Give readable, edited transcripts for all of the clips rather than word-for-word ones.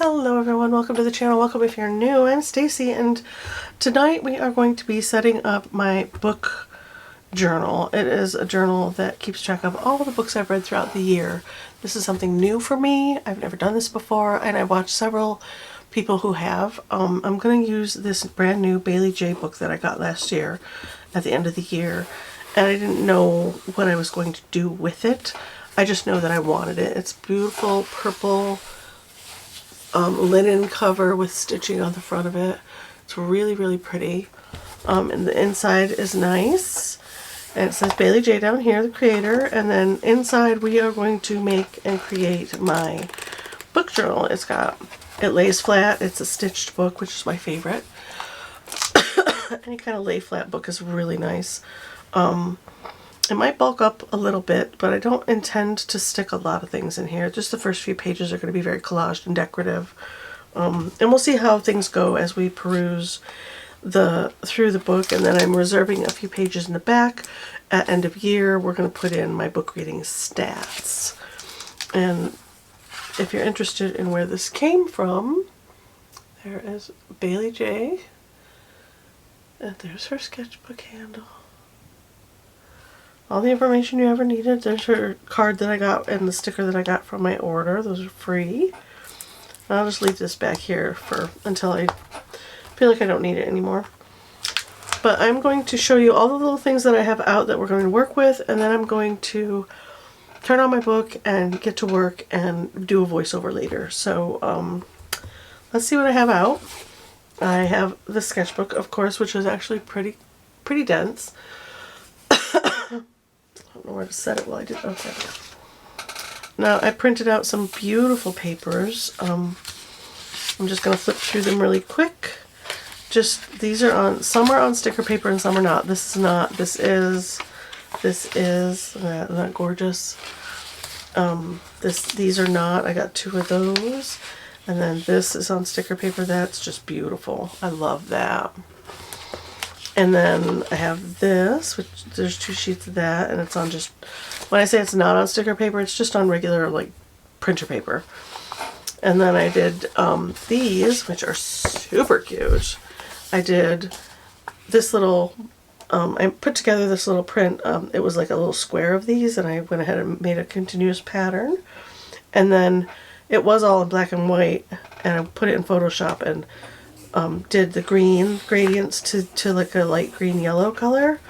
Hello everyone, welcome to the channel. Welcome if you're new. I'm Stacy and tonight we are going to be setting up my book journal. It is a journal that keeps track of all the books I've read throughout the year. This is something new for me. I've never done this before and I watched several people who have. I'm going to use this brand new Bailey J book that I got last year at the end of the year, and I didn't know what I was going to do with it. I just know that I wanted it. It's beautiful purple linen cover with stitching on the front of it. It's really, really pretty. And the inside is nice. And it says Bailey J down here, the creator. And then inside we are going to make and create my book journal. It lays flat. It's a stitched book, which is my favorite. Any kind of lay flat book is really nice. It might bulk up a little bit, but I don't intend to stick a lot of things in here. Just the first few pages are going to be very collaged and decorative. And we'll see how things go as we peruse through the book. And then I'm reserving a few pages in the back. At end of year, we're going to put in my book reading stats. And if you're interested in where this came from, there is Bailey J. And there's her sketchbook handle. All the information you ever needed. There's her card that I got and the sticker that I got from my order. Those are free. And I'll just leave this back here until I feel like I don't need it anymore. But I'm going to show you all the little things that I have out that we're going to work with, and then I'm going to turn on my book and get to work and do a voiceover later. So let's see what I have out. I have the sketchbook, of course, which is actually pretty dense. I don't know where to set it while I did. Okay. Now I printed out some beautiful papers. I'm just going to flip through them really quick. These are some are on sticker paper and some are not. This is not. This is. Isn't that gorgeous? These are not. I got 2 of those. And then this is on sticker paper. That's just beautiful. I love that. And then I have this, which there's 2 sheets of that, and it's on just, when I say it's not on sticker paper, it's just on regular, like, printer paper. And then I did these, which are super cute. I did this little, I put together this little print. It was like a little square of these, and I went ahead and made a continuous pattern. And then it was all in black and white, and I put it in Photoshop and did the green gradients to like a light green yellow color,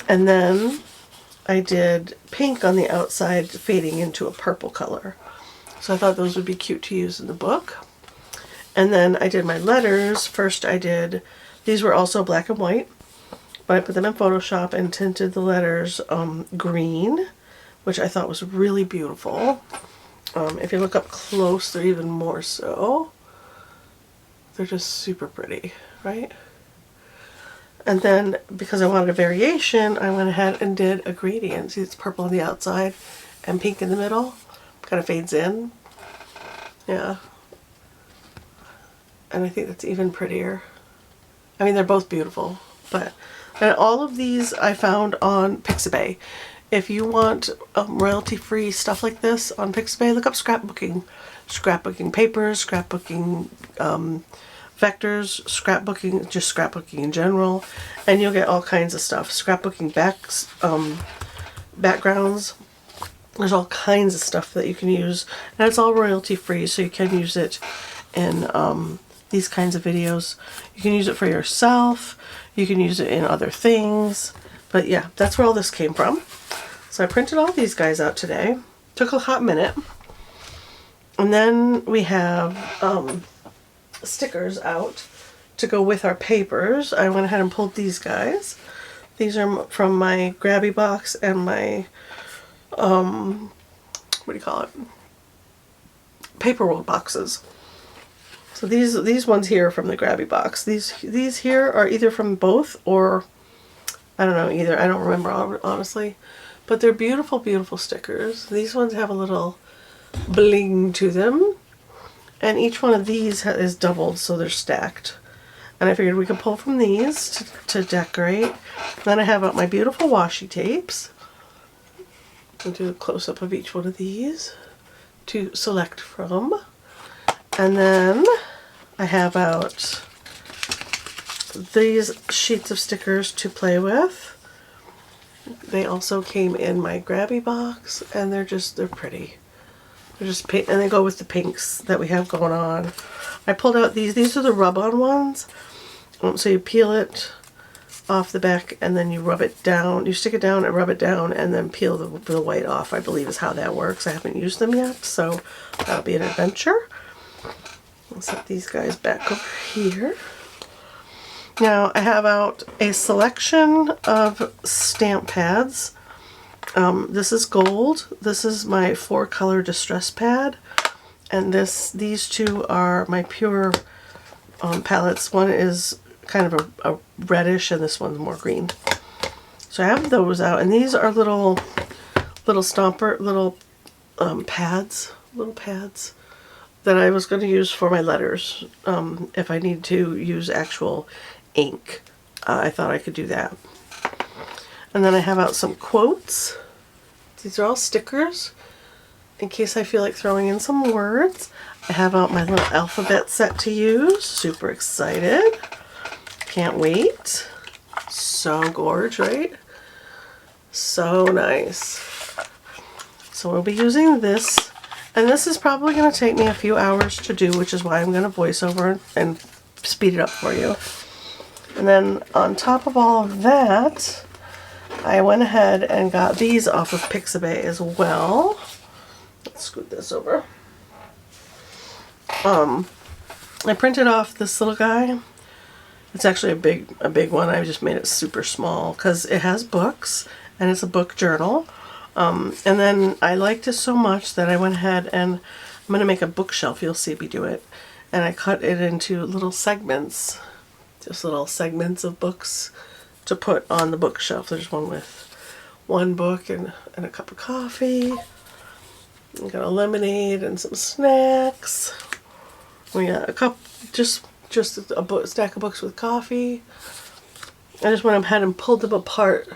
and then I did pink on the outside fading into a purple color. So I thought those would be cute to use in the book. And then I did my letters. First these were also black and white, but I put them in Photoshop and tinted the letters green, which I thought was really beautiful. If you look up close, they're even more so. They're just super pretty, right? And then, because I wanted a variation, I went ahead and did a gradient. See, it's purple on the outside and pink in the middle. Kind of fades in. Yeah. And I think that's even prettier. I mean, they're both beautiful. And all of these I found on Pixabay. If you want royalty-free stuff like this on Pixabay, look up scrapbooking. Scrapbooking papers, scrapbooking vectors, scrapbooking, just scrapbooking in general, and you'll get all kinds of stuff. Scrapbooking backgrounds. There's all kinds of stuff that you can use, and it's all royalty free, so you can use it in these kinds of videos. You can use it for yourself. You can use it in other things. But yeah, that's where all this came from. So I printed all these guys out today. Took a hot minute. And then we have stickers out to go with our papers. I went ahead and pulled these guys. These are from my grabby box and my, what do you call it? Paper roll boxes. So these ones here are from the grabby box. These here are either from both, or I don't know either. I don't remember honestly. But they're beautiful, beautiful stickers. These ones have a little bling to them, and each one of these is doubled, so they're stacked. And I figured we could pull from these to decorate. Then I have out my beautiful washi tapes. I'll do a close-up of each one of these to select from. And then I have out these sheets of stickers to play with. They also came in my grabby box, and they're pretty. They're just pink, and they go with the pinks that we have going on. I pulled out these are the rub-on ones. So you peel it off the back, and then you rub it down. You stick it down and rub it down, and then peel the white off, I believe is how that works. I haven't used them yet, so that'll be an adventure. I'll set these guys back over here. Now I have out a selection of stamp pads. This is gold. This is my 4-color distress pad, and these two are my pure palettes. One is kind of a reddish, and this one's more green. So I have those out, and these are little pads that I was going to use for my letters. If I need to use actual ink, I thought I could do that. And then I have out some quotes. These are all stickers in case I feel like throwing in some words. I have out my little alphabet set to use. Super excited. Can't wait. So gorgeous, right? So nice. So we'll be using this. And this is probably going to take me a few hours to do, which is why I'm going to voice over and speed it up for you. And then on top of all of that, I went ahead and got these off of Pixabay as well. Let's scoot this over. I printed off this little guy. It's actually a big one. I just made it super small because it has books and it's a book journal. And then I liked it so much that I went ahead and I'm going to make a bookshelf. You'll see me do it. And I cut it into little segments. Just little segments of books to put on the bookshelf. There's one with one book and a cup of coffee. We got a lemonade and some snacks. We got a cup, just a stack of books with coffee. I just went ahead and pulled them apart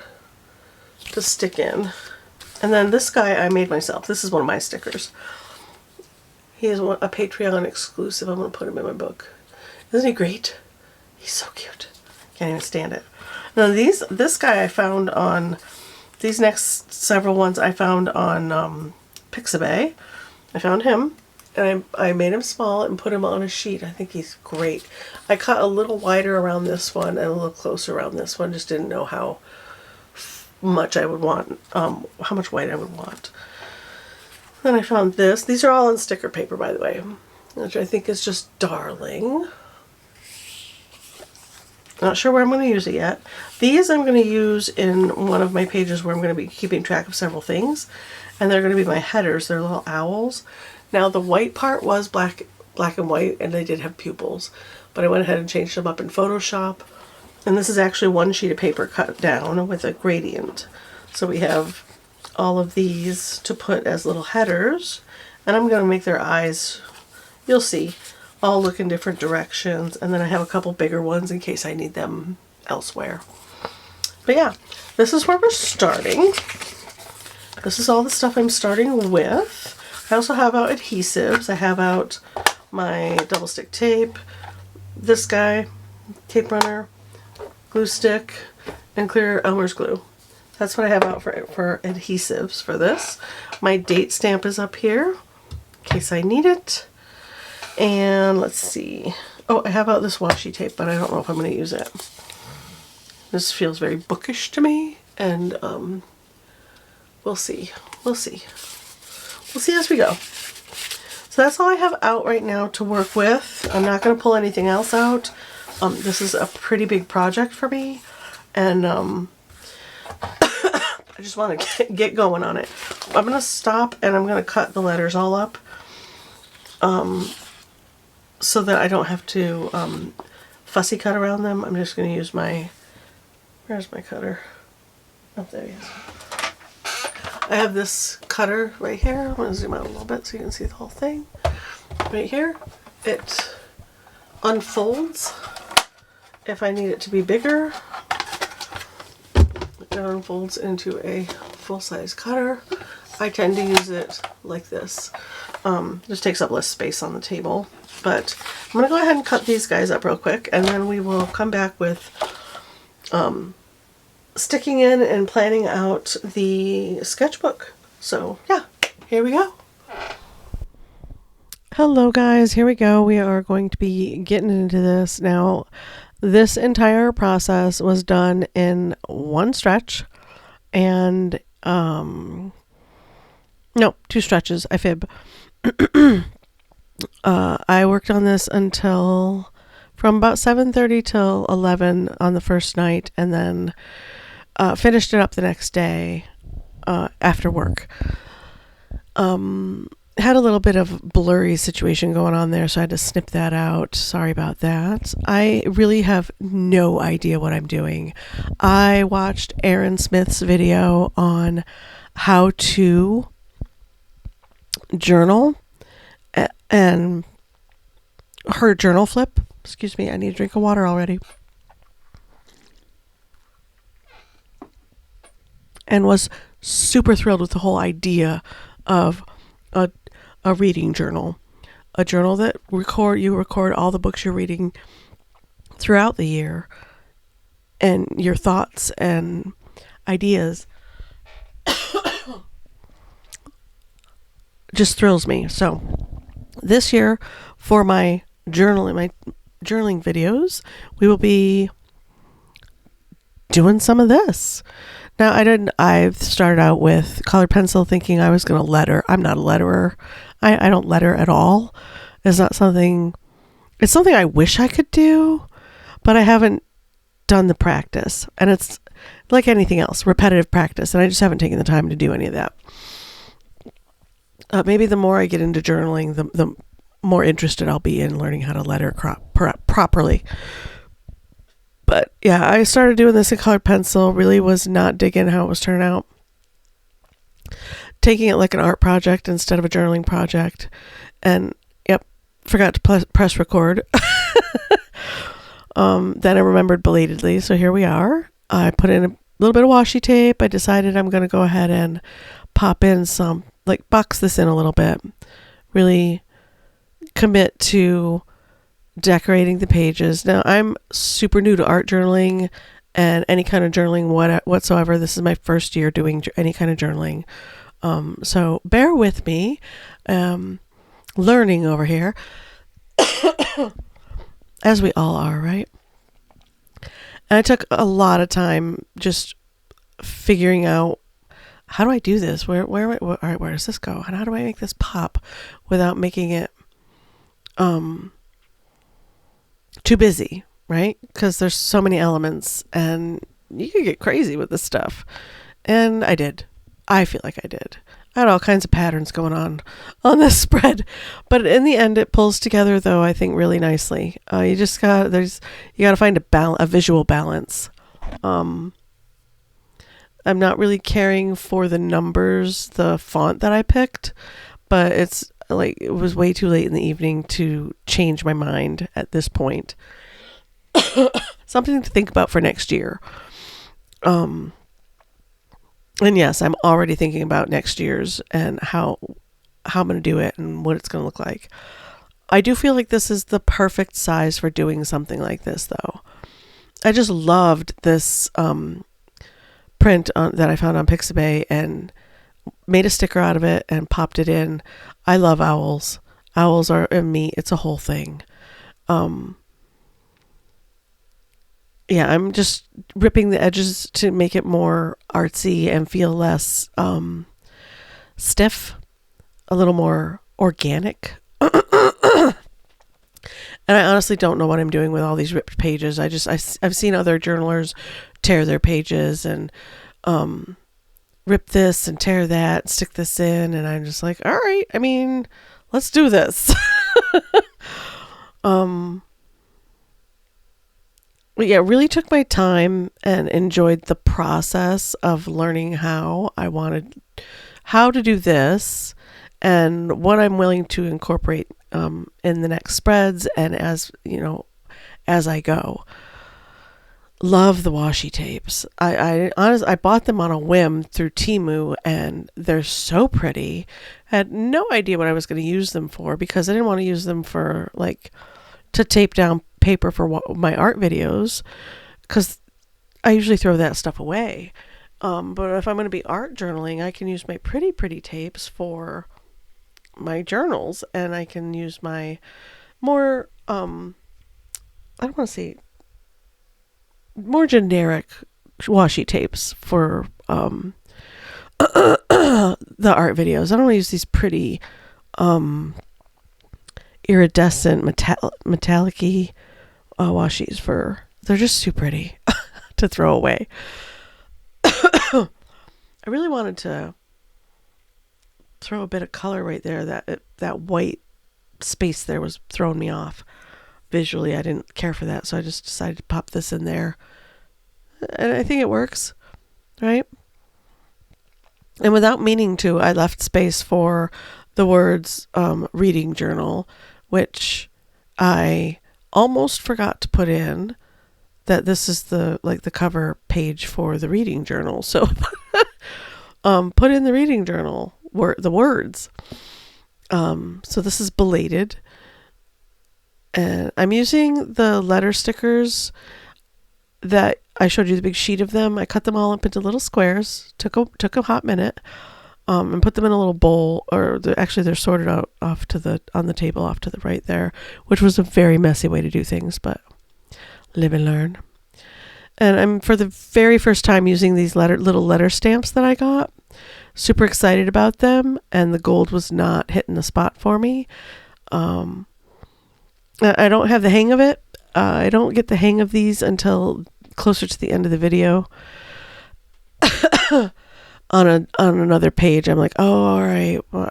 to stick in. And then this guy I made myself. This is one of my stickers. He is a Patreon exclusive. I'm going to put him in my book. Isn't he great? He's so cute. Can't even stand it. Now this guy I found on, these next several ones I found on Pixabay. I found him, and I made him small and put him on a sheet. I think he's great. I cut a little wider around this one and a little closer around this one. Just didn't know how much I would want, how much white I would want. Then I found this. These are all on sticker paper, by the way, which I think is just darling. Not sure where I'm going to use it yet. These I'm going to use in one of my pages where I'm going to be keeping track of several things. And they're going to be my headers. They're little owls. Now the white part was black and white, and they did have pupils. But I went ahead and changed them up in Photoshop. And this is actually one sheet of paper cut down with a gradient. So we have all of these to put as little headers. And I'm going to make their eyes, you'll see, all look in different directions. And then I have a couple bigger ones in case I need them elsewhere. But yeah, this is where we're starting. This is all the stuff I'm starting with. I also have out adhesives. I have out my double stick tape, this guy, tape runner, glue stick, and clear Elmer's glue. That's what I have out for adhesives for this. My date stamp is up here in case I need it. And let's see. Oh, I have out this washi tape, but I don't know if I'm going to use it. This feels very bookish to me, and we'll see. We'll see. We'll see as we go. So that's all I have out right now to work with. I'm not going to pull anything else out. This is a pretty big project for me, and I just want to get going on it. I'm going to stop and I'm going to cut the letters all up so that I don't have to fussy cut around them. I'm just going to use my, where's my cutter? Oh, there he is. I have this cutter right here. I'm going to zoom out a little bit so you can see the whole thing. Right here, it unfolds if I need it to be bigger. It unfolds into a full-size cutter. I tend to use it like this. Just takes up less space on the table. But I'm going to go ahead and cut these guys up real quick, and then we will come back with sticking in and planning out the sketchbook. So yeah, here we go. Hello guys, here we go. We are going to be getting into this now. This entire process was done in one stretch, and no, 2 stretches. I fib. I worked on this until from about 7:30 till 11 on the first night, and then finished it up the next day after work. Had a little bit of blurry situation going on there, so I had to snip that out. Sorry about that. I really have no idea what I'm doing. I watched Erin Smith's video on how to journal and her journal flip. Excuse me, I need a drink of water already. And was super thrilled with the whole idea of a reading journal, a journal that you record all the books you're reading throughout the year and your thoughts and ideas. Just thrills me. So this year for my journaling videos, we will be doing some of this. Now, I started out with colored pencil thinking I was going to letter. I'm not a letterer. I don't letter at all. It's something I wish I could do, but I haven't done the practice. And it's like anything else, repetitive practice. And I just haven't taken the time to do any of that. Maybe the more I get into journaling, the more interested I'll be in learning how to letter properly. But yeah, I started doing this in colored pencil, really was not digging how it was turning out. Taking it like an art project instead of a journaling project. And yep, forgot to press record. Then I remembered belatedly, so here we are. I put in a little bit of washi tape. I decided I'm going to go ahead and pop in some, box this in a little bit. Really commit to decorating the pages. Now, I'm super new to art journaling and any kind of journaling whatsoever. This is my first year doing any kind of journaling. So bear with me, learning over here, as we all are, right? And I took a lot of time just figuring out, how do I do this? Where does this go? And how do I make this pop without making it too busy, right? Because there's so many elements and you could get crazy with this stuff. And I did. I feel like I did. I had all kinds of patterns going on this spread, but in the end it pulls together though, I think really nicely. You got to find a visual balance. I'm not really caring for the numbers, the font that I picked, but it was way too late in the evening to change my mind at this point. Something to think about for next year. And yes, I'm already thinking about next year's and how I'm going to do it and what it's going to look like. I do feel like this is the perfect size for doing something like this, though. I just loved this print that I found on Pixabay and made a sticker out of it and popped it in. I love owls. Owls are in me. It's a whole thing. Yeah, I'm just ripping the edges to make it more artsy and feel less stiff, a little more organic. And I honestly don't know what I'm doing with all these ripped pages. I've seen other journalers tear their pages and rip this and tear that, stick this in, and I'm just like, all right, I mean, let's do this. But yeah, really took my time and enjoyed the process of learning how to do this and what I'm willing to incorporate in the next spreads and as I go. love the washi tapes. I honestly, I bought them on a whim through Temu, and they're so pretty. Had no idea what I was going to use them for, because I didn't want to use them for like to tape down paper for my art videos, because I usually throw that stuff away. But if I'm going to be art journaling, I can use my pretty tapes for my journals, and I can use my more I don't want to say more generic washi tapes for the art videos. I don't want to use these pretty iridescent metallic-y washis for, they're just too pretty to throw away. I really wanted to throw a bit of color right there. That white space there was throwing me off visually. I didn't care for that, so I just decided to pop this in there, and I think it works, right? And without meaning to, I left space for the words reading journal, which I almost forgot to put in, that this is the cover page for the reading journal. So put in the reading journal the words. So this is belated. And I'm using the letter stickers that I showed you, the big sheet of them. I cut them all up into little squares. Took a hot minute. And put them in a little bowl, or actually they're sorted out on the table off to the right there, which was a very messy way to do things, but live and learn. And I'm, for the very first time, using these little letter stamps that I got. Super excited about them, and the gold was not hitting the spot for me. I don't have the hang of it. I don't get the hang of these until closer to the end of the video. On another page, I'm like, oh, all right. Well,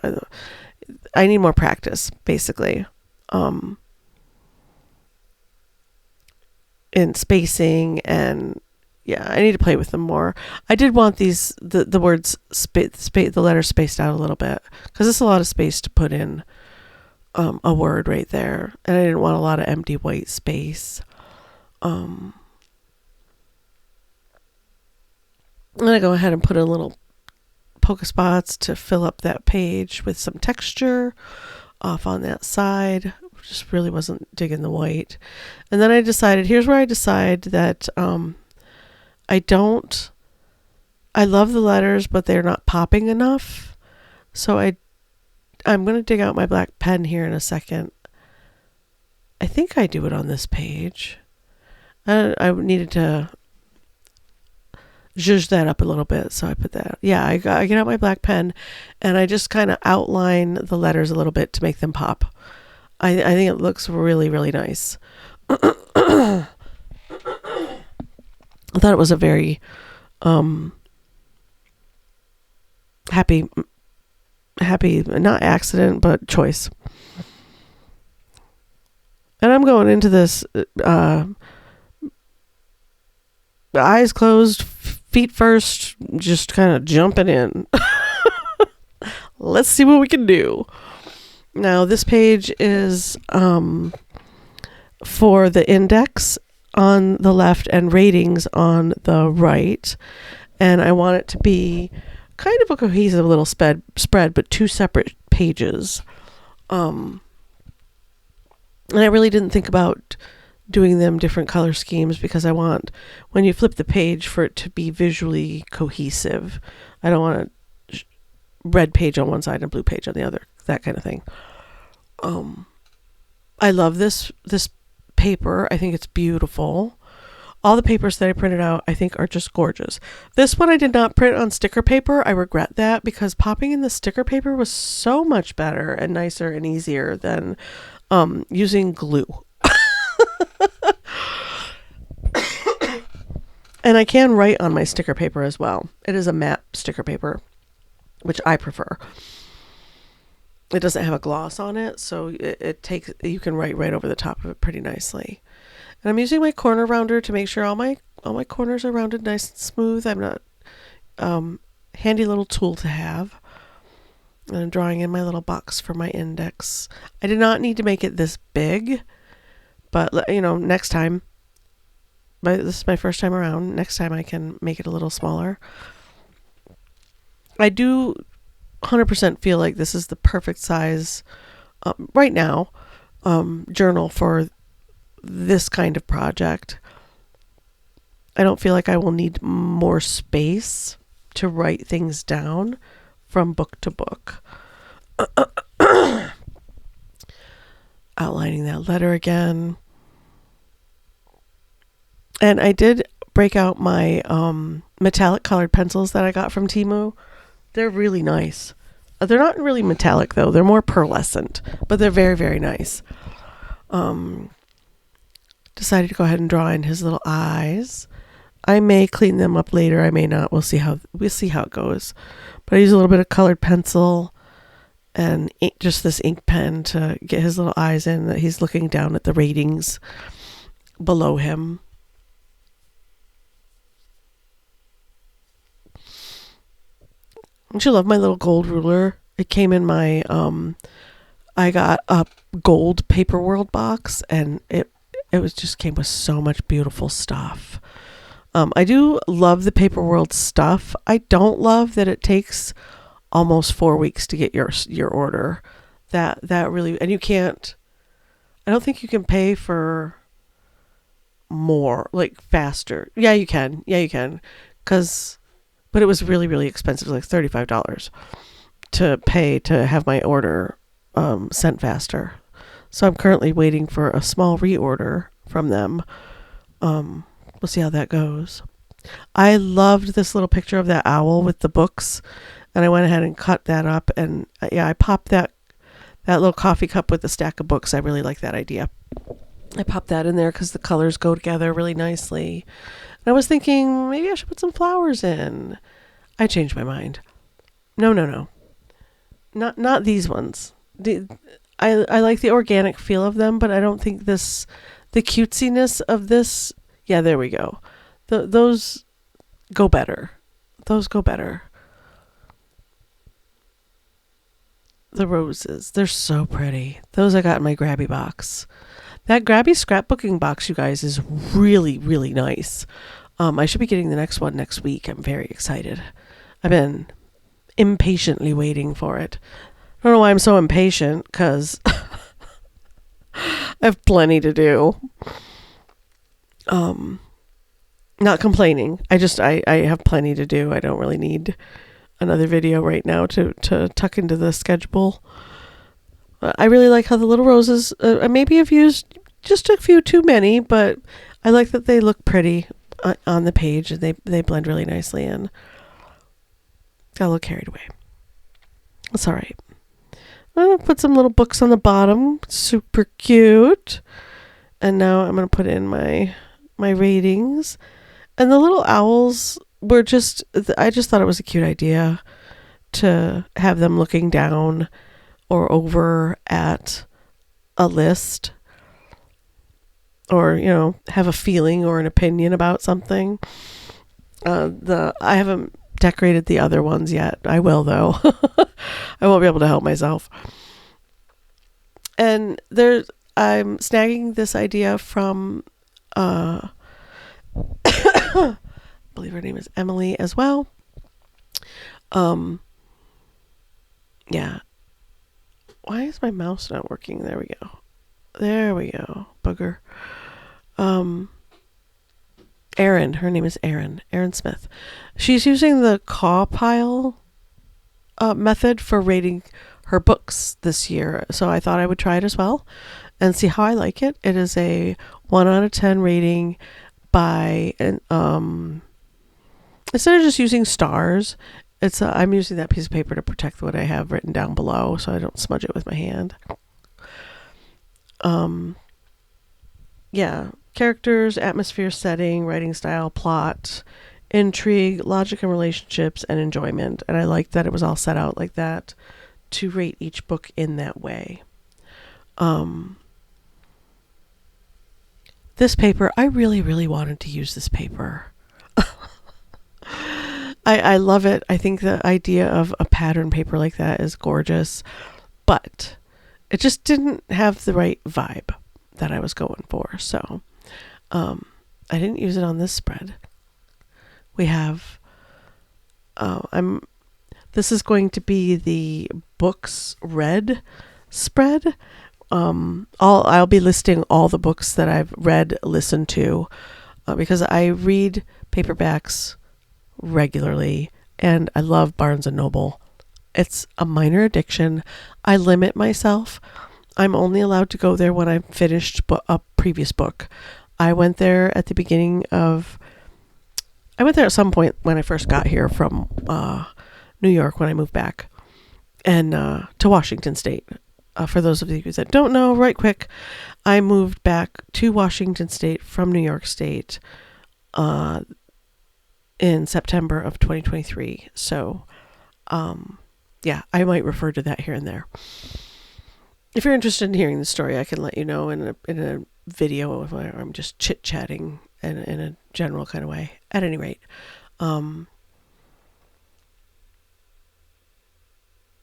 I need more practice, basically, in spacing, and yeah, I need to play with them more. I did want the words the letters spaced out a little bit, because it's a lot of space to put in a word right there, and I didn't want a lot of empty white space. I'm gonna go ahead and put in little polka spots to fill up that page with some texture off on that side. Just really wasn't digging the white. And then here's where I decide that I love the letters, but they're not popping enough. So I'm going to dig out my black pen here in a second. I think I do it on this page. I needed to zhuzh that up a little bit, so I put that. Yeah, I get out my black pen, and I just kind of outline the letters a little bit to make them pop. I think it looks really, really nice. I thought it was a very happy, not accident, but choice. And I'm going into this eyes closed, feet first, just kind of jumping in. Let's see what we can do. Now, this page is for the index on the left and ratings on the right. And I want it to be kind of a cohesive little spread, but two separate pages. And I really didn't think about doing them different color schemes, because I want, when you flip the page, for it to be visually cohesive. I don't want a red page on one side and a blue page on the other, that kind of thing. I love this paper. I think it's beautiful. All the papers that I printed out, I think, are just gorgeous. This one I did not print on sticker paper. I regret that, because popping in the sticker paper was so much better and nicer and easier than using glue. And I can write on my sticker paper as well. It is a matte sticker paper, which I prefer. It doesn't have a gloss on it, so you can write right over the top of it pretty nicely. And I'm using my corner rounder to make sure all my corners are rounded nice and smooth. I'm not handy little tool to have. And I'm drawing in my little box for my index. I did not need to make it this big, but next time this is my first time around. Next time I can make it a little smaller. I do 100% feel like this is the perfect size right now journal for this kind of project. I don't feel like I will need more space to write things down from book to book. Outlining that letter again. And I did break out my metallic colored pencils that I got from Temu. They're really nice. They're not really metallic though. They're more pearlescent, but they're very, very nice. Decided to go ahead and draw in his little eyes. I may clean them up later. I may not. We'll see how it goes. But I use a little bit of colored pencil and just this ink pen to get his little eyes in. That he's looking down at the ratings below him. Don't you love my little gold ruler? It came in my I got a gold Paper World box, and it came with so much beautiful stuff. I do love the Paper World stuff. I don't love that it takes almost 4 weeks to get your order. That really, and you can't. I don't think you can pay for more, like faster. Yeah, you can. But it was really, really expensive, like $35 to pay to have my order sent faster. So I'm currently waiting for a small reorder from them. We'll see how that goes. I loved this little picture of that owl with the books, and I went ahead and cut that up. And I popped that little coffee cup with the stack of books. I really like that idea. I popped that in there because the colors go together really nicely. And I was thinking maybe I should put some flowers in. I changed my mind. No. Not these ones. I like the organic feel of them, but I don't think the cutesiness of this. Yeah, there we go. Those go better. The roses, they're so pretty. Those I got in my Grabby box. That Grabby scrapbooking box, you guys, is really, really nice. I should be getting the next one next week. I'm very excited. I've been impatiently waiting for it. I don't know why I'm so impatient, because I have plenty to do. Not complaining. I have plenty to do. I don't really need another video right now to tuck into the schedule. I really like how the little roses, maybe I've used just a few too many, but I like that they look pretty on the page, and they blend really nicely in. Got a little carried away. That's all right. I'm going to put some little books on the bottom. Super cute. And now I'm going to put in my ratings. And the little owls were I just thought it was a cute idea to have them looking down or over at a list, or, have a feeling or an opinion about something. I haven't decorated the other ones yet. I will, though. I won't be able to help myself. And I'm snagging this idea from, I believe her name is Emily as well. Yeah. Why is my mouse not working? There we go. Bugger. Erin. Her name is Erin Smith. She's using the caw pile method for rating her books this year. So I thought I would try it as well and see how I like it. It is a 1 out of 10 rating by, instead of just using stars, I'm using that piece of paper to protect what I have written down below so I don't smudge it with my hand. Yeah. Characters, atmosphere, setting, writing style, plot, intrigue, logic and relationships, and enjoyment. And I liked that it was all set out like that to rate each book in that way. This paper, I really, really wanted to use this paper. I love it. I think the idea of a pattern paper like that is gorgeous, but it just didn't have the right vibe that I was going for. So, I didn't use it on this spread. We have, this is going to be the books read spread. I'll be listing all the books that I've read, listened to, because I read paperbacks regularly, and I love Barnes and Noble. It's a minor addiction. I limit myself. I'm only allowed to go there when I've finished a previous book. I went there at some point when I first got here from New York when I moved back, and to Washington State. For those of you that don't know, right quick, I moved back to Washington State from New York State in September of 2023. So, yeah, I might refer to that here and there. If you're interested in hearing the story, I can let you know in a video where I'm just chit-chatting in a general kind of way. At any rate,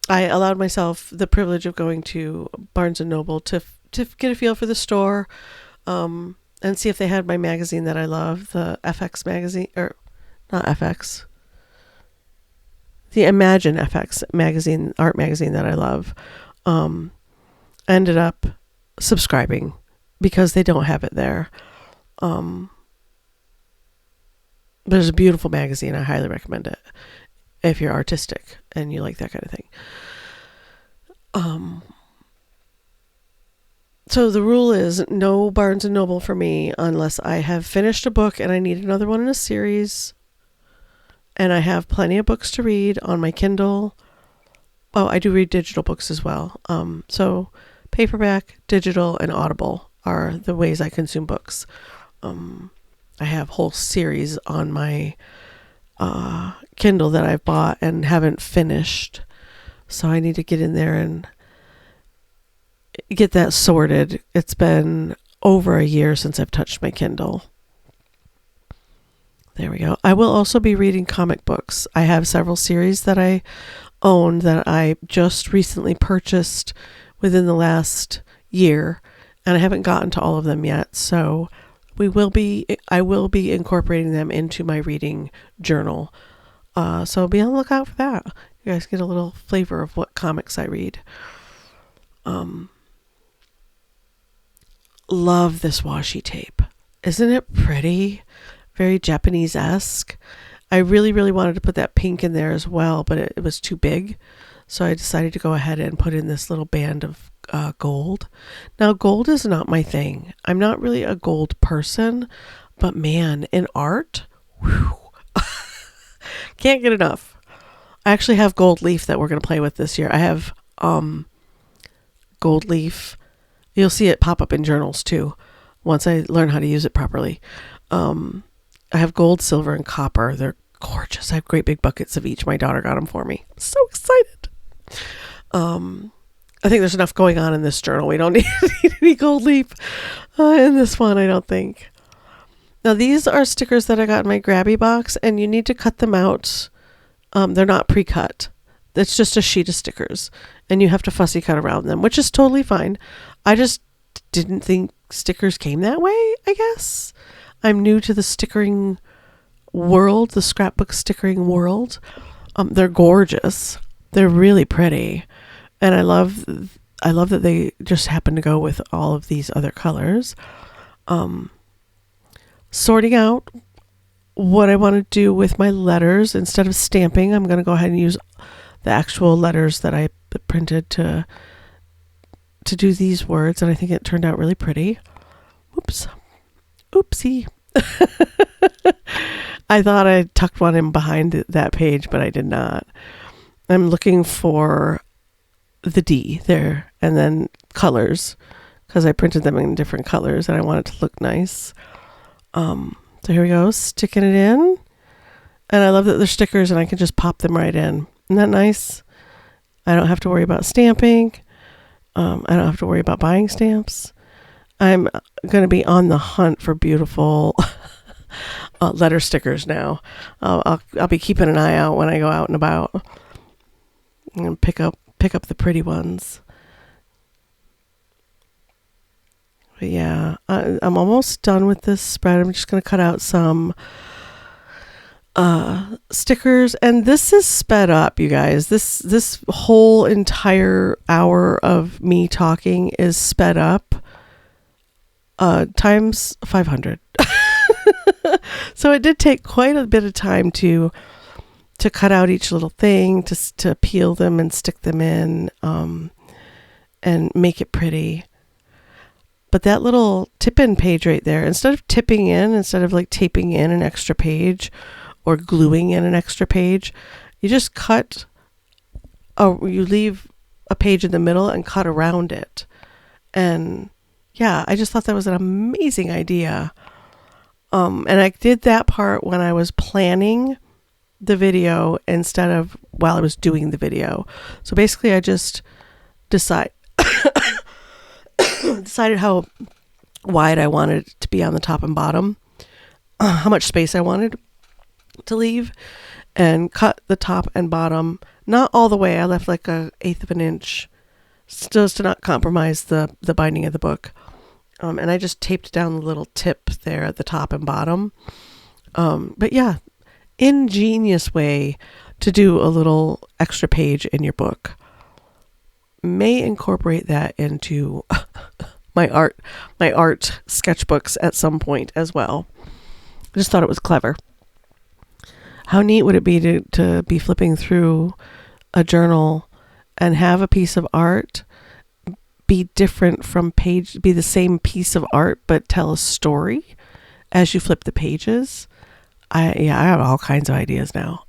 I allowed myself the privilege of going to Barnes & Noble to get a feel for the store, and see if they had my magazine that I love, the FX magazine, or not FX, the Imagine FX magazine, art magazine that I love. I ended up subscribing because they don't have it there. There's a beautiful magazine. I highly recommend it if you're artistic and you like that kind of thing. So the rule is no Barnes and Noble for me unless I have finished a book and I need another one in a series, and I have plenty of books to read on my Kindle. Oh, I do read digital books as well. So paperback, digital, and Audible are the ways I consume books. I have whole series on my Kindle that I've bought and haven't finished. So I need to get in there and get that sorted. It's been over a year since I've touched my Kindle. There we go. I will also be reading comic books. I have several series that I own that I just recently purchased within the last year, and I haven't gotten to all of them yet. So I will be incorporating them into my reading journal. So be on the lookout for that. You guys get a little flavor of what comics I read. Love this washi tape. Isn't it pretty? Very Japanese-esque. I really, really wanted to put that pink in there as well, but it was too big. So I decided to go ahead and put in this little band of gold. Now, gold is not my thing. I'm not really a gold person, but man, in art, whew, can't get enough. I actually have gold leaf that we're going to play with this year. I have gold leaf. You'll see it pop up in journals too once I learn how to use it properly. I have gold, silver, and copper. They're gorgeous. I have great big buckets of each. My daughter got them for me. I'm so excited. I think there's enough going on in this journal. We don't need any gold leaf in this one, I don't think. Now, these are stickers that I got in my Grabby box, and you need to cut them out. They're not pre-cut. It's just a sheet of stickers, and you have to fussy cut around them, which is totally fine. I just didn't think stickers came that way, I guess. I'm new to the stickering world, the scrapbook stickering world. They're gorgeous. They're really pretty. And I love that they just happen to go with all of these other colors. Sorting out what I want to do with my letters. Instead of stamping, I'm going to go ahead and use the actual letters that I printed to do these words. And I think it turned out really pretty. Oops. Oopsie. I thought I tucked one in behind that page, but I did not. I'm looking for the D there, and then colors, because I printed them in different colors and I want it to look nice. So here we go, sticking it in. And I love that they're stickers and I can just pop them right in. Isn't that nice? I don't have to worry about stamping. I don't have to worry about buying stamps. I'm going to be on the hunt for beautiful letter stickers now. I'll be keeping an eye out when I go out and about and pick up the pretty ones. But yeah, I'm almost done with this spread. I'm just going to cut out some stickers, and this is sped up, you guys. This whole entire hour of me talking is sped up times 500. So it did take quite a bit of time to cut out each little thing, to peel them and stick them in, and make it pretty. But that little tip-in page right there, instead of like taping in an extra page or gluing in an extra page, you just you leave a page in the middle and cut around it. And yeah, I just thought that was an amazing idea. And I did that part when I was planning the video instead of while I was doing the video. So basically I just decided how wide I wanted it to be on the top and bottom, how much space I wanted to leave, and cut the top and bottom, not all the way. I left like 1/8 of an inch, just to not compromise the binding of the book. And I just taped down the little tip there at the top and bottom. But yeah, ingenious way to do a little extra page in your book. May incorporate that into my art sketchbooks at some point as well. I just thought it was clever. How neat would it be to be flipping through a journal and have a piece of art be different from be the same piece of art but tell a story as you flip the pages? I have all kinds of ideas now.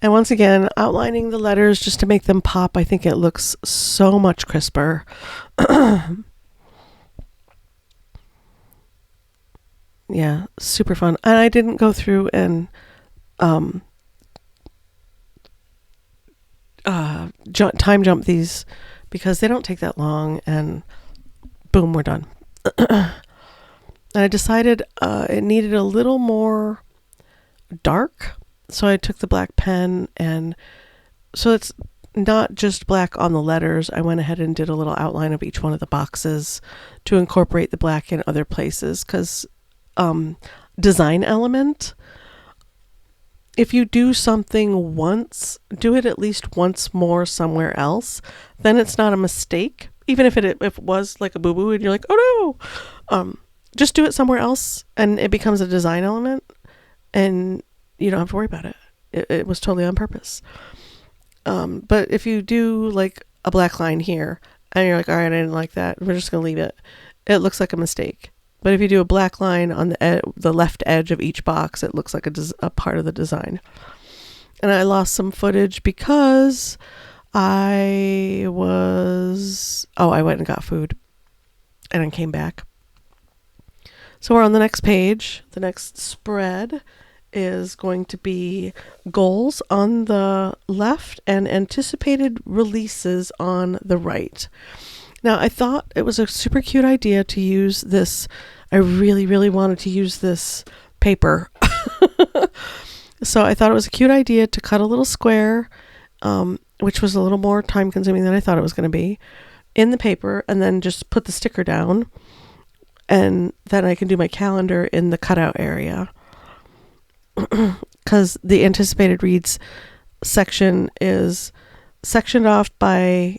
And once again, outlining the letters just to make them pop. I think it looks so much crisper. Yeah, super fun. And I didn't go through and time jump these because they don't take that long, and boom, we're done. And I decided it needed a little more dark. So I took the black pen, and so it's not just black on the letters. I went ahead and did a little outline of each one of the boxes to incorporate the black in other places, because design element. If you do something once, do it at least once more somewhere else. Then it's not a mistake. Even if it was like a boo-boo and you're like, oh no, just do it somewhere else and it becomes a design element, and you don't have to worry about it. It was totally on purpose. But if you do like a black line here and you're like, all right, I didn't like that, we're just going to leave it. It looks like a mistake. But if you do a black line on the left edge of each box, it looks like a part of the design. And I lost some footage because I went and got food and I came back. So we're on the next page. The next spread is going to be goals on the left and anticipated releases on the right. Now, I thought it was a super cute idea to use this. I really, really wanted to use this paper. So I thought it was a cute idea to cut a little square, which was a little more time consuming than I thought it was going to be, in the paper, and then just put the sticker down. And then I can do my calendar in the cutout area. Because the anticipated reads section is sectioned off by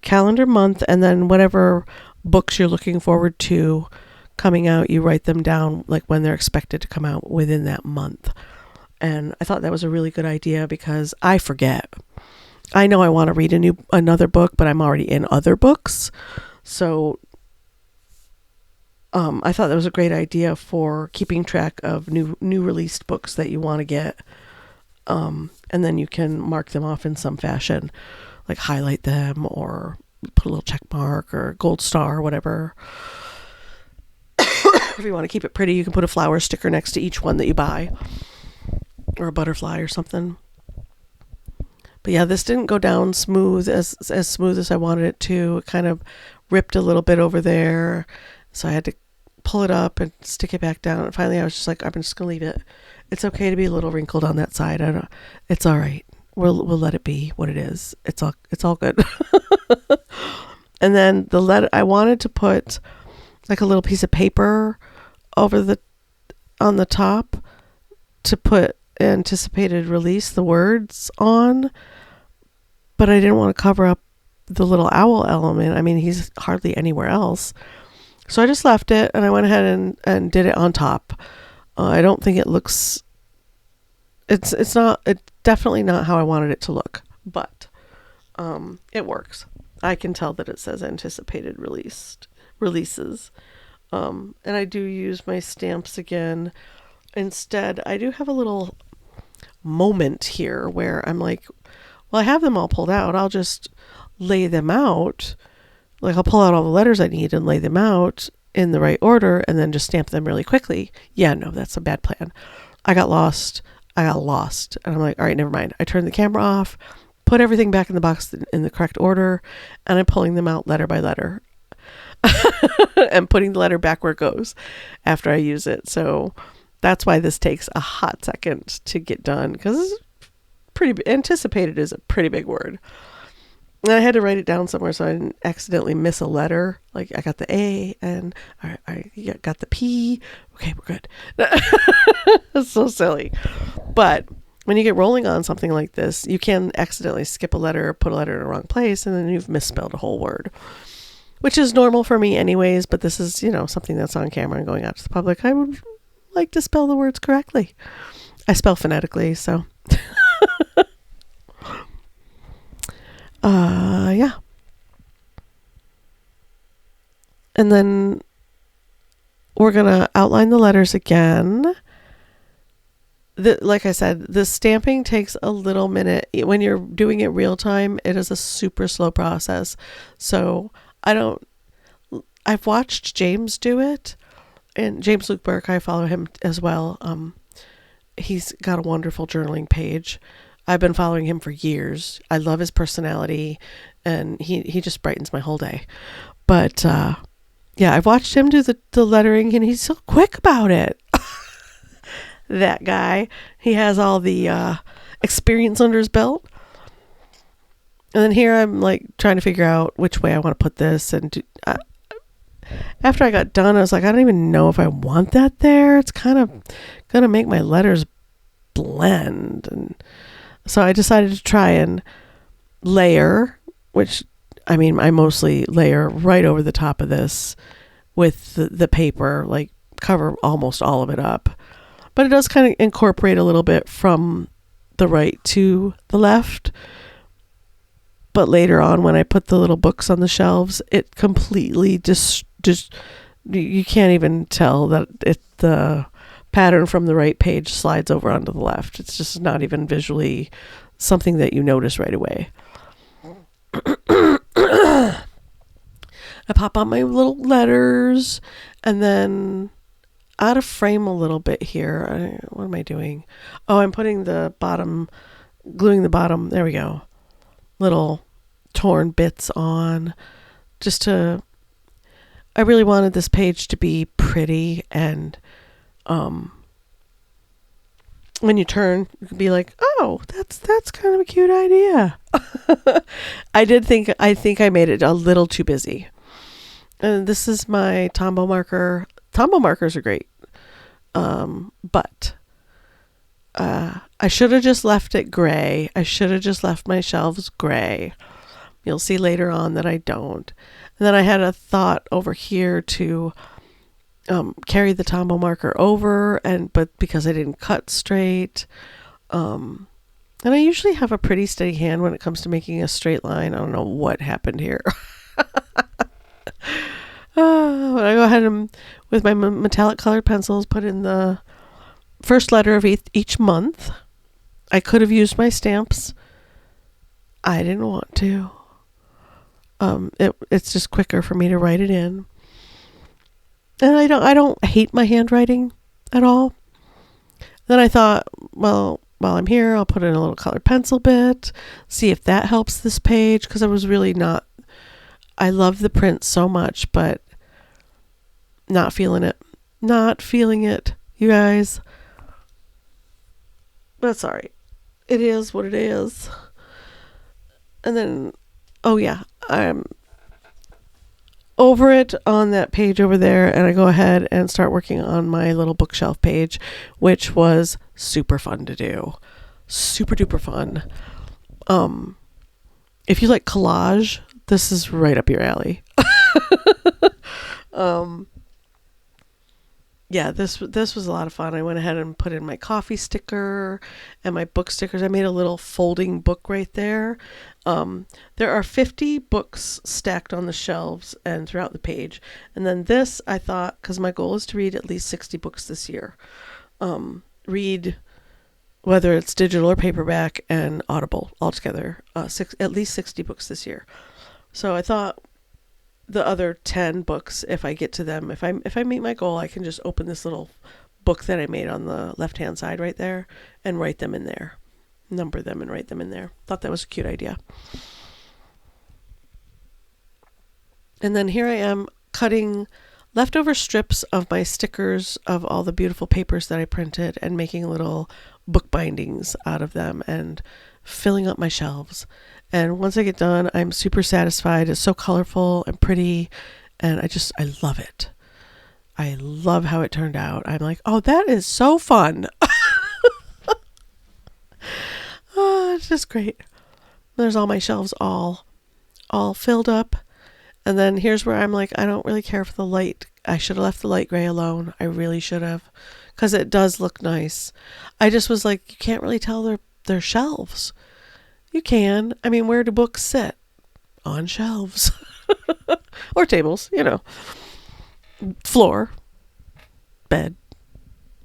calendar month, and then whatever books you're looking forward to coming out, you write them down like when they're expected to come out within that month. And I thought that was a really good idea because I forget. I know I want to read another book, but I'm already in other books. So I thought that was a great idea for keeping track of new released books that you want to get. And then you can mark them off in some fashion, like highlight them or put a little check mark or gold star or whatever. If you want to keep it pretty, you can put a flower sticker next to each one that you buy, or a butterfly or something. But yeah, this didn't go down smooth as smooth as I wanted it to. It kind of ripped a little bit over there, so I had to pull it up and stick it back down. And finally, I was just like, I'm just gonna leave it. It's okay to be a little wrinkled on that side. It's all right. We'll let it be what it is. It's all good. And then the letter, I wanted to put like a little piece of paper on the top to put anticipated release, the words on, but I didn't want to cover up the little owl element. I mean, he's hardly anywhere else. So I just left it, and I went ahead and did it on top. I don't think it looks, it's definitely not how I wanted it to look, but it works. I can tell that it says anticipated releases. And I do use my stamps again. Instead, I do have a little moment here where I'm like, well, I have them all pulled out. I'll just lay them out. Like, I'll pull out all the letters I need and lay them out in the right order and then just stamp them really quickly. Yeah, no, that's a bad plan. I got lost. And I'm like, all right, never mind. I turned the camera off, put everything back in the box in the correct order, and I'm pulling them out letter by letter and putting the letter back where it goes after I use it. So that's why this takes a hot second to get done, because anticipated is a pretty big word. And I had to write it down somewhere so I didn't accidentally miss a letter. Like, I got the A and I got the P. Okay, we're good. That's so silly. But when you get rolling on something like this, you can accidentally skip a letter, put a letter in the wrong place, and then you've misspelled a whole word, which is normal for me anyways. But this is, something that's on camera and going out to the public. I would like to spell the words correctly. I spell phonetically, so... yeah. And then we're going to outline the letters again. Like I said, the stamping takes a little minute. When you're doing it real time, it is a super slow process. So I've watched James do it, and James Luke Burke, I follow him as well. He's got a wonderful journaling page. I've been following him for years. I love his personality, and he just brightens my whole day. But yeah, I've watched him do the lettering, and he's so quick about it. That guy, he has all the experience under his belt. And then here I'm like trying to figure out which way I want to put this. And after I got done, I was like, I don't even know if I want that there. It's kind of going to make my letters blend. And so I decided to try and layer, which, I mean, I mostly layer right over the top of this with the paper, like cover almost all of it up. But it does kind of incorporate a little bit from the right to the left. But later on, when I put the little books on the shelves, it completely just you can't even tell that the pattern from the right page slides over onto the left. It's just not even visually something that you notice right away. I pop on my little letters, and then out of frame a little bit here. What am I doing? Oh, I'm putting gluing the bottom, there we go, little torn bits on, I really wanted this page to be pretty, and when you turn, you can be like, oh, that's kind of a cute idea. I think I made it a little too busy. And this is my Tombow marker. Tombow markers are great. But I should have just left it gray. I should have just left my shelves gray. You'll see later on that I don't. And then I had a thought over here to carry the Tombow marker over, but because I didn't cut straight, and I usually have a pretty steady hand when it comes to making a straight line. I don't know what happened here. When I go ahead and with my metallic colored pencils put in the first letter of each month. I could have used my stamps. I didn't want to. It's just quicker for me to write it in. And I don't hate my handwriting at all. Then I thought, well, while I'm here, I'll put in a little colored pencil bit, see if that helps this page, because I was really I love the print so much, but not feeling it, you guys. That's all right. It is what it is. And then, oh yeah, over it on that page over there, and I go ahead and start working on my little bookshelf page, which was super fun to do. Super duper fun. If you like collage, this is right up your alley. Yeah, this was a lot of fun. I went ahead and put in my coffee sticker and my book stickers. I made a little folding book right there. There are 50 books stacked on the shelves and throughout the page. And then this, I thought, because my goal is to read at least 60 books this year. Read, whether it's digital or paperback and Audible altogether, at least 60 books this year. So I thought the other 10 books, if I get to them, if I meet my goal, I can just open this little book that I made on the left hand side right there and write them in there, number them and write them in there. Thought that was a cute idea. And then here I am cutting leftover strips of my stickers of all the beautiful papers that I printed and making little book bindings out of them and filling up my shelves. And once I get done, I'm super satisfied. It's so colorful and pretty, and I love it. I love how it turned out. I'm like, oh, that is so fun. Oh, it's just great. There's all my shelves all filled up. And then here's where I'm like, I don't really care for the light. I should have left the light gray alone. I really should have, because it does look nice. I just was like, you can't really tell they're shelves. You can. I mean, where do books sit? On shelves. Or tables, floor, bed,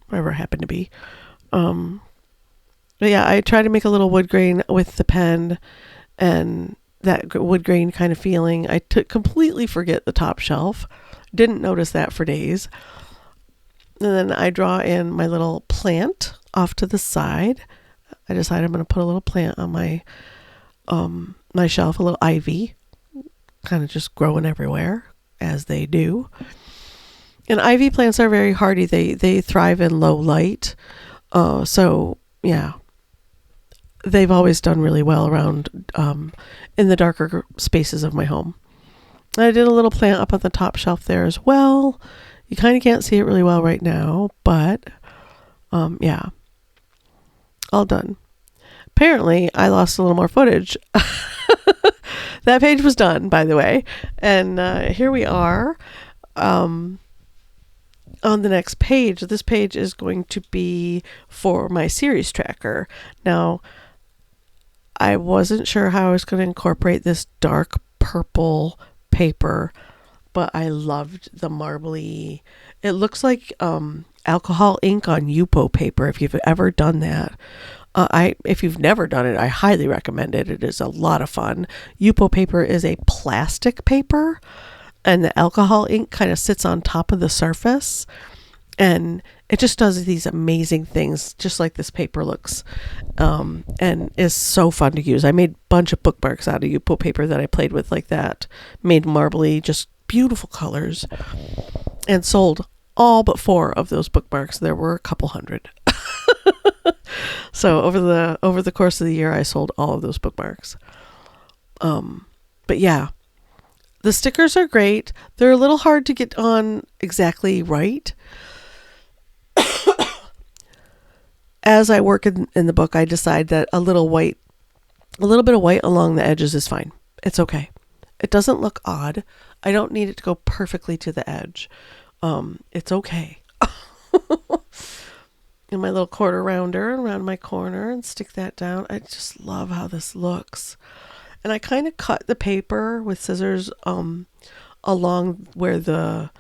wherever it happened to be. But yeah, I try to make a little wood grain with the pen and that wood grain kind of feeling. I completely forget the top shelf. Didn't notice that for days. And then I draw in my little plant off to the side. I decided I'm going to put a little plant on my shelf, a little ivy, kind of just growing everywhere, as they do. And ivy plants are very hardy. They thrive in low light. So, yeah, they've always done really well around in the darker spaces of my home. I did a little plant up on the top shelf there as well. You kind of can't see it really well right now, but yeah. All done. Apparently, I lost a little more footage. That page was done, by the way. And here we are on the next page. This page is going to be for my series tracker. Now, I wasn't sure how I was going to incorporate this dark purple paper, but I loved the marbly. It looks like alcohol ink on Yupo paper, if you've ever done that. If you've never done it, I highly recommend it. It is a lot of fun. Yupo paper is a plastic paper, and the alcohol ink kind of sits on top of the surface, and it just does these amazing things, just like this paper looks, and is so fun to use. I made a bunch of bookmarks out of Yupo paper that I played with like that, made marbly, just beautiful colors, and sold all but 4 of those bookmarks. There were a couple hundred. So over the course of the year, I sold all of those bookmarks. But yeah, the stickers are great. They're a little hard to get on exactly right. As I work in the book, I decide that a little bit of white along the edges is fine. It's okay. It doesn't look odd. I don't need it to go perfectly to the edge. It's okay. And my little quarter rounder around my corner and stick that down. I just love how this looks. And I kind of cut the paper with scissors along where the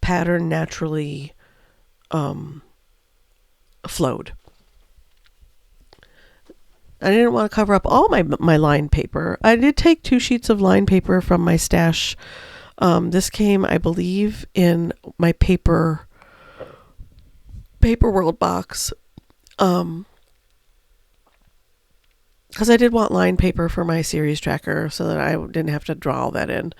pattern naturally flowed. I didn't want to cover up all my lined paper. I did take 2 sheets of lined paper from my stash. This came, I believe, in my paper world box. Because I did want lined paper for my series tracker so that I didn't have to draw all that in.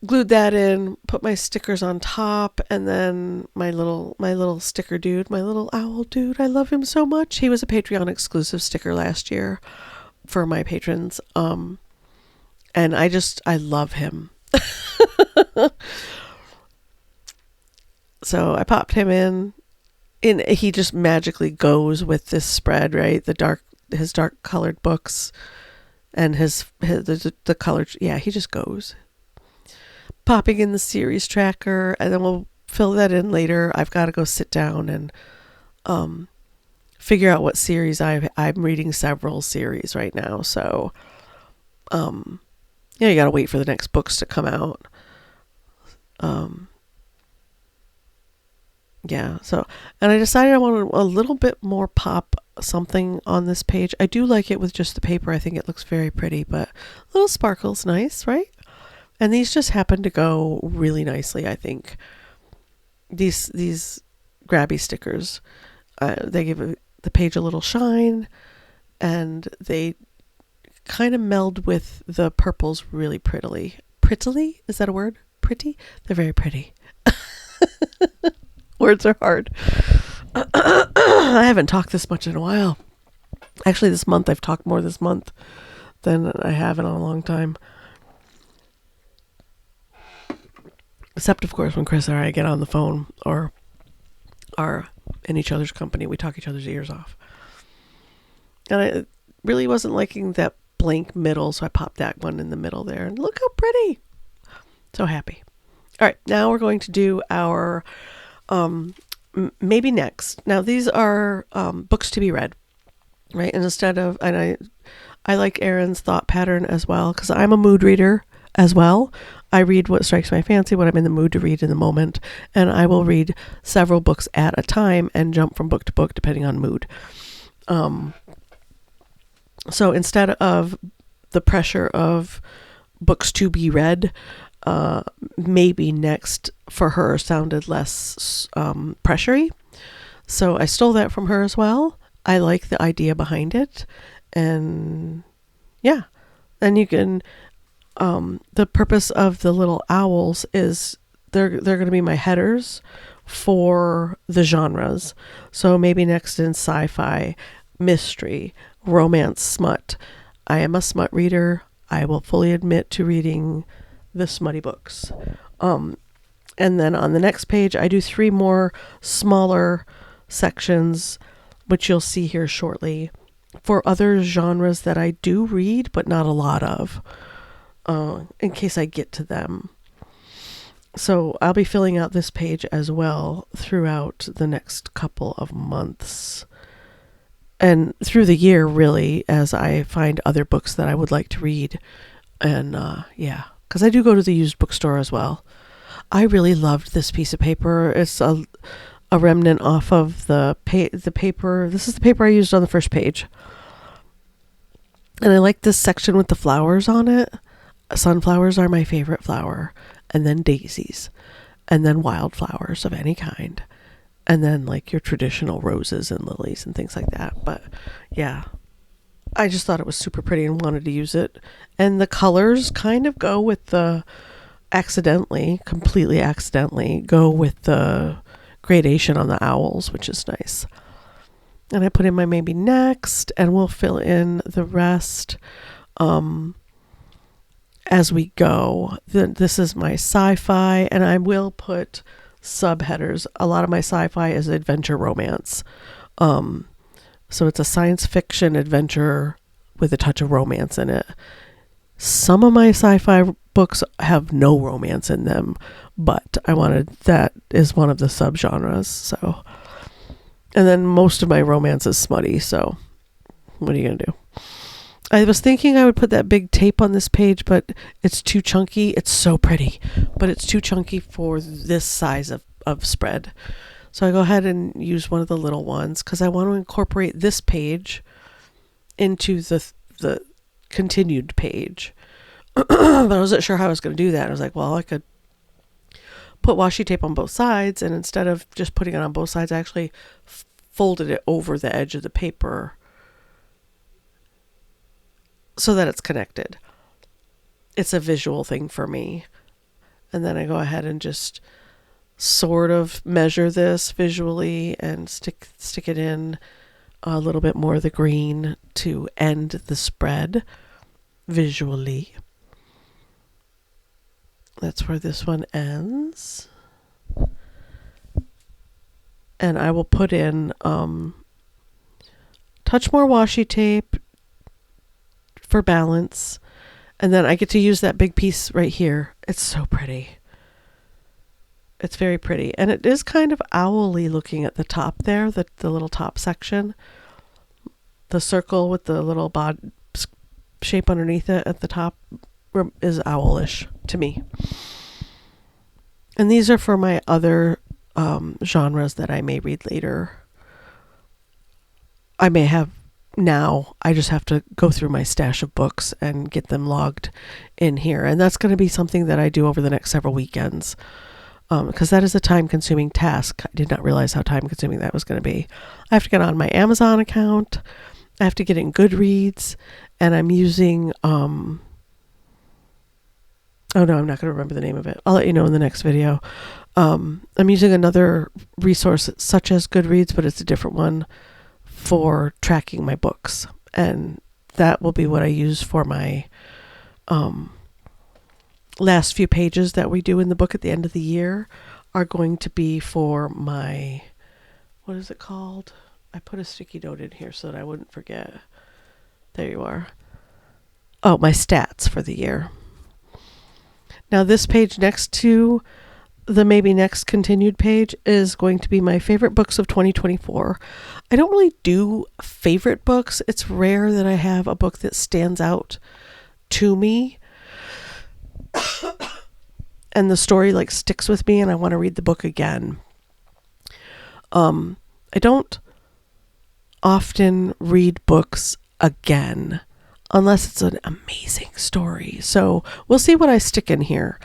Glued that in, put my stickers on top, and then my little sticker dude, my little owl dude, I love him so much. He was a Patreon exclusive sticker last year for my patrons. And I love him. So I popped him in, and he just magically goes with this spread, right? His dark colored books and the colored, yeah, he just goes. Popping in the series tracker, and then we'll fill that in later. I've got to go sit down and figure out what series I'm reading. Several series right now, so you got to wait for the next books to come out. So, and I decided I wanted a little bit more pop something on this page. I do like it with just the paper. I think it looks very pretty, but little sparkles, nice, right? And these just happen to go really nicely, I think. These grabby stickers, they give the page a little shine, and they kind of meld with the purples really prettily. Prettily? Is that a word? Pretty? They're very pretty. Words are hard. I haven't talked this much in a while. Actually, this month, I've talked more this month than I have in a long time. Except, of course, when Chris or I get on the phone or are in each other's company, we talk each other's ears off. And I really wasn't liking that blank middle, so I popped that one in the middle there. And look how pretty. So happy. All right, now we're going to do our maybe next. Now, these are books to be read, right? And instead of, and I like Erin's thought pattern as well, because I'm a mood reader as well. I read what strikes my fancy, what I'm in the mood to read in the moment, and I will read several books at a time and jump from book to book depending on mood. So instead of the pressure of books to be read, maybe next for her sounded less pressury. So I stole that from her as well. I like the idea behind it. And yeah, and you can, the purpose of the little owls is they're going to be my headers for the genres. So maybe next in sci-fi, mystery, romance, smut. I am a smut reader. I will fully admit to reading the smutty books. And then on the next page, I do 3 more smaller sections, which you'll see here shortly, for other genres that I do read, but not a lot of, in case I get to them. So I'll be filling out this page as well throughout the next couple of months. And through the year, really, as I find other books that I would like to read. And because I do go to the used bookstore as well. I really loved this piece of paper. It's a remnant off of the paper. This is the paper I used on the first page. And I like this section with the flowers on it. Sunflowers are my favorite flower. And then daisies. And then wildflowers of any kind. And then like your traditional roses and lilies and things like that. But yeah, I just thought it was super pretty and wanted to use it. And the colors kind of go with the completely accidentally go with the gradation on the owls, which is nice. And I put in my maybe next, and we'll fill in the rest as we go. This is my sci-fi, and I will put subheaders. A lot of my sci-fi is adventure romance. So it's a science fiction adventure with a touch of romance in it. Some of my sci-fi books have no romance in them, but that is one of the subgenres. So, and then most of my romance is smutty. So what are you going to do? I was thinking I would put that big tape on this page, but it's too chunky. It's so pretty, but it's too chunky for this size of spread. So I go ahead and use one of the little ones because I want to incorporate this page into the continued page. But I wasn't sure how I was going to do that. I was like, well, I could put washi tape on both sides, and instead of just putting it on both sides, I actually folded it over the edge of the paper so that it's connected. It's a visual thing for me. And then I go ahead and just sort of measure this visually and stick it in a little bit more of the green to end the spread visually. That's where this one ends. And I will put in touch more washi tape for balance. And then I get to use that big piece right here. It's so pretty. It's very pretty. And it is kind of owly looking at the top there, the little top section. The circle with the little bod shape underneath it at the top is owlish to me. And these are for my other genres that I may read later. I may have now. I just have to go through my stash of books and get them logged in here. And that's going to be something that I do over the next several weekends. Because that is a time-consuming task. I did not realize how time-consuming that was going to be. I have to get on my Amazon account. I have to get in Goodreads. And I'm using... oh no, I'm not going to remember the name of it. I'll let you know in the next video. I'm using another resource such as Goodreads, but it's a different one for tracking my books. And that will be what I use for my last few pages that we do in the book at the end of the year are going to be for my, what is it called? I put a sticky note in here so that I wouldn't forget. There you are. Oh, my stats for the year. Now this page next to the maybe next continued page is going to be my favorite books of 2024. I don't really do favorite books. It's rare that I have a book that stands out to me and the story like sticks with me and I want to read the book again. I don't often read books again unless it's an amazing story. So we'll see what I stick in here.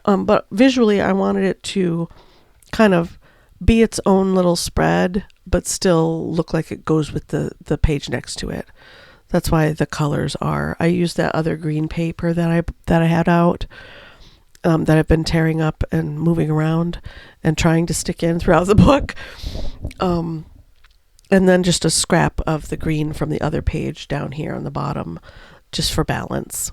But visually, I wanted it to kind of be its own little spread, but still look like it goes with the page next to it. That's why the colors are. I used that other green paper that I had out, that I've been tearing up and moving around and trying to stick in throughout the book. And then just a scrap of the green from the other page down here on the bottom, just for balance.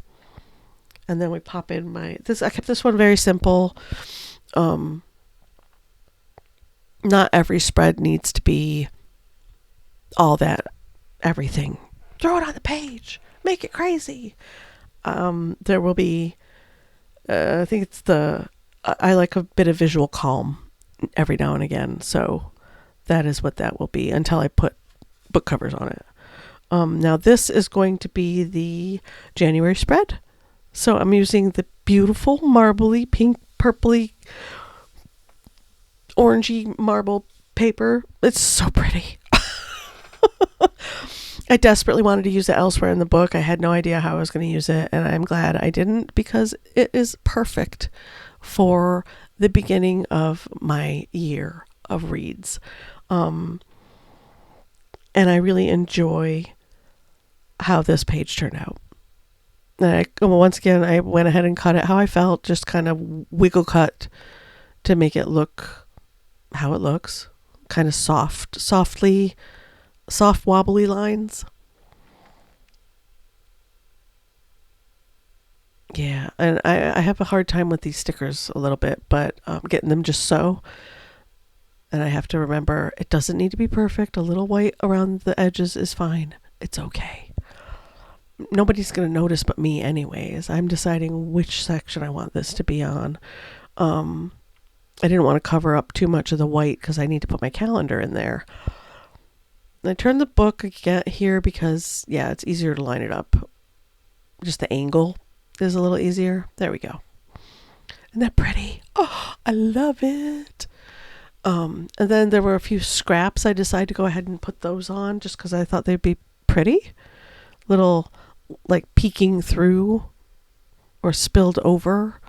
And then we pop in I kept this one very simple. Not every spread needs to be all that, everything. Throw it on the page. Make it crazy. There will be, I think it's I like a bit of visual calm every now and again. So that is what that will be until I put book covers on it. Now this is going to be the January spread. So I'm using the beautiful marbly, pink, purpley, orangey marble paper. It's so pretty. I desperately wanted to use it elsewhere in the book. I had no idea how I was going to use it, and I'm glad I didn't because it is perfect for the beginning of my year of reads. And I really enjoy how this page turned out. And once again, I went ahead and cut it how I felt, just kind of wiggle cut to make it look how it looks. Kind of soft wobbly lines. Yeah, and I have a hard time with these stickers a little bit, but getting them just so. And I have to remember, it doesn't need to be perfect. A little white around the edges is fine. It's okay. Nobody's going to notice but me anyways. I'm deciding which section I want this to be on. I didn't want to cover up too much of the white because I need to put my calendar in there. I turned the book again here because, yeah, it's easier to line it up. Just the angle is a little easier. There we go. Isn't that pretty? Oh, I love it. And then there were a few scraps. I decided to go ahead and put those on just because I thought they'd be pretty. Little, like, peeking through or spilled over.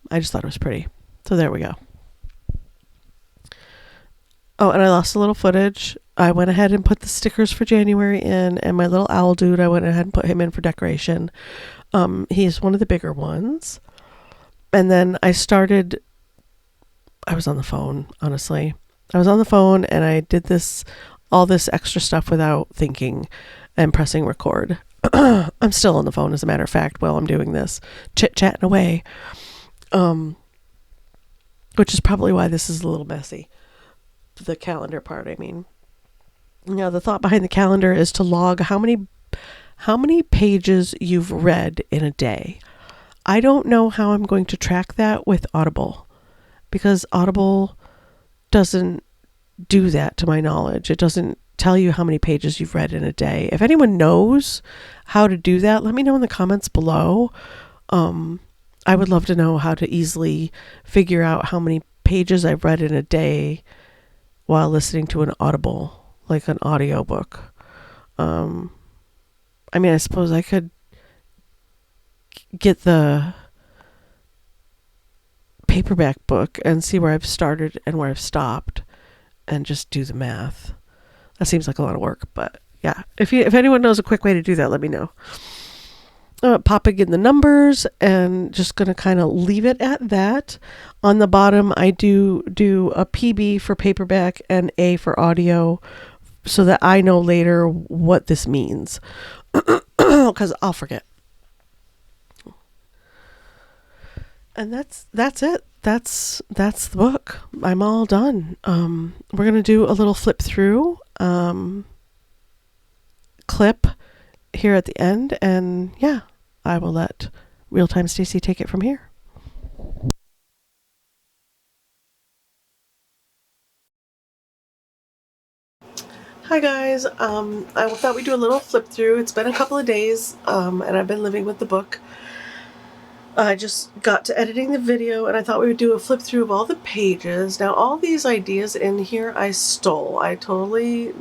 I just thought it was pretty. So there we go. Oh, and I lost a little footage. I went ahead and put the stickers for January in, and my little owl dude, I went ahead and put him in for decoration. He's one of the bigger ones. And then I was on the phone, honestly. I was on the phone and I did all this extra stuff without thinking and pressing record. I'm still on the phone, as a matter of fact, while I'm doing this, chit-chatting away. which is probably why this is a little messy. The calendar part, I mean. Now, the thought behind the calendar is to log how many pages you've read in a day. I don't know how I'm going to track that with Audible, because Audible doesn't do that to my knowledge. It doesn't tell you how many pages you've read in a day. If anyone knows how to do that, let me know in the comments below. I would love to know how to easily figure out how many pages I've read in a day while listening to an Audible, like an audiobook. I mean, I suppose I could get the paperback book and see where I've started and where I've stopped and just do the math. That seems like a lot of work, but yeah, if anyone knows a quick way to do that, let me know. Popping in the numbers and just going to kind of leave it at that. On the bottom, I do a PB for paperback and A for audio so that I know later what this means, because I'll forget. And that's it. That's the book. I'm all done. We're going to do a little flip through clip here at the end, and yeah, I will let Real Time Stacy take it from here. Hi guys, I thought we'd do a little flip through. It's been a couple of days, and I've been living with the book. I just got to editing the video, and I thought we would do a flip through of all the pages. Now, all these ideas in here I stole. I totally,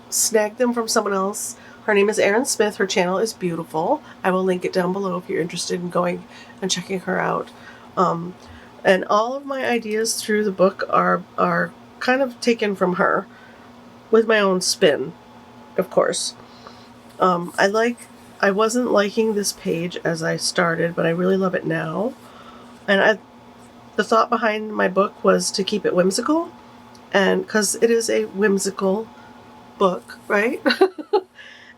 snagged them from someone else. Her name is Erin Smith. Her channel is beautiful. I will link it down below if you're interested in going and checking her out. And all of my ideas through the book are kind of taken from her, with my own spin, of course. I wasn't liking this page as I started, but I really love it now. And the thought behind my book was to keep it whimsical, and because it is a whimsical book, right?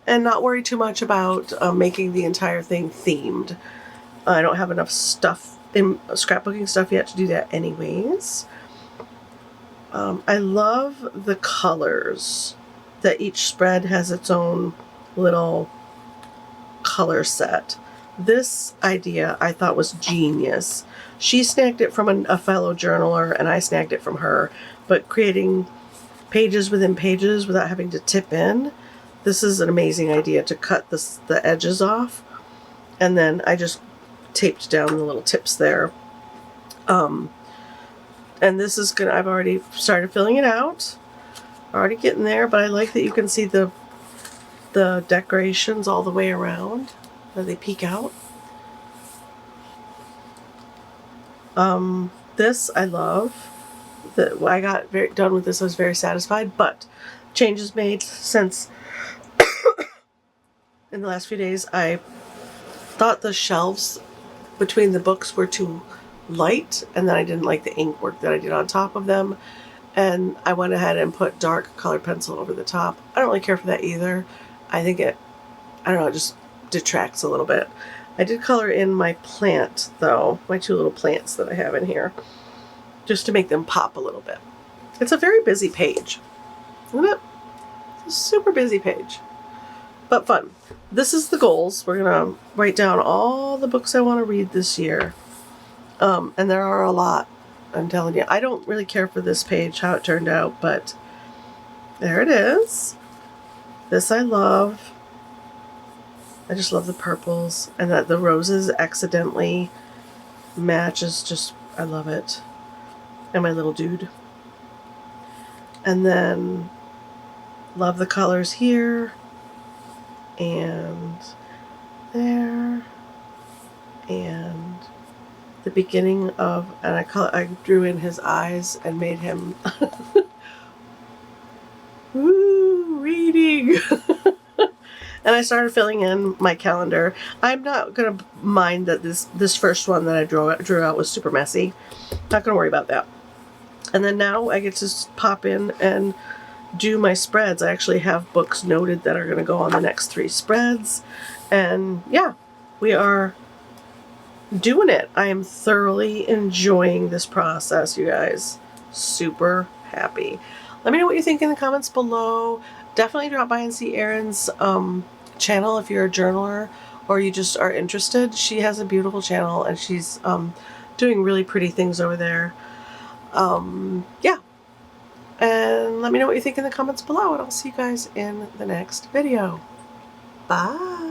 And not worry too much about making the entire thing themed. I don't have enough stuff in scrapbooking stuff yet to do that anyways. I love the colors, that each spread has its own little color set. This idea I thought was genius. She snagged it from a fellow journaler, and I snagged it from her, but creating pages within pages without having to tip in, this is an amazing idea, to cut the edges off, and then I just taped down the little tips there. And this is I've already started filling it out, already getting there, but I like that you can see the decorations all the way around, that they peek out. This I love. When I got done with this, I was very satisfied, but changes made since in the last few days. I thought the shelves between the books were too light, and then I didn't like the ink work that I did on top of them, and I went ahead and put dark colored pencil over the top. I don't really care for that either. I think it just detracts a little bit. I did color in my plant though, my two little plants that I have in here, just to make them pop a little bit. It's a very busy page, isn't it? It's a super busy page, but fun. This is the goals. We're gonna write down all the books I want to read this year. And there are a lot, I'm telling you. I don't really care for this page, how it turned out, but there it is. This I love. I just love the purples, and that the roses accidentally matches. Just, I love it. And my little dude. And then love the colors here and there, and the beginning of, and I drew in his eyes and made him woo, reading. And I started filling in my calendar. I'm not gonna mind that this first one that I drew out was super messy. Not gonna worry about that. And then now I get to pop in and do my spreads. I actually have books noted that are gonna go on the next 3 spreads. And yeah, we are doing it. I am thoroughly enjoying this process, you guys. Super happy. Let me know what you think in the comments below. Definitely drop by and see Erin's channel if you're a journaler or you just are interested. She has a beautiful channel and she's doing really pretty things over there. Yeah. And let me know what you think in the comments below, and I'll see you guys in the next video. Bye.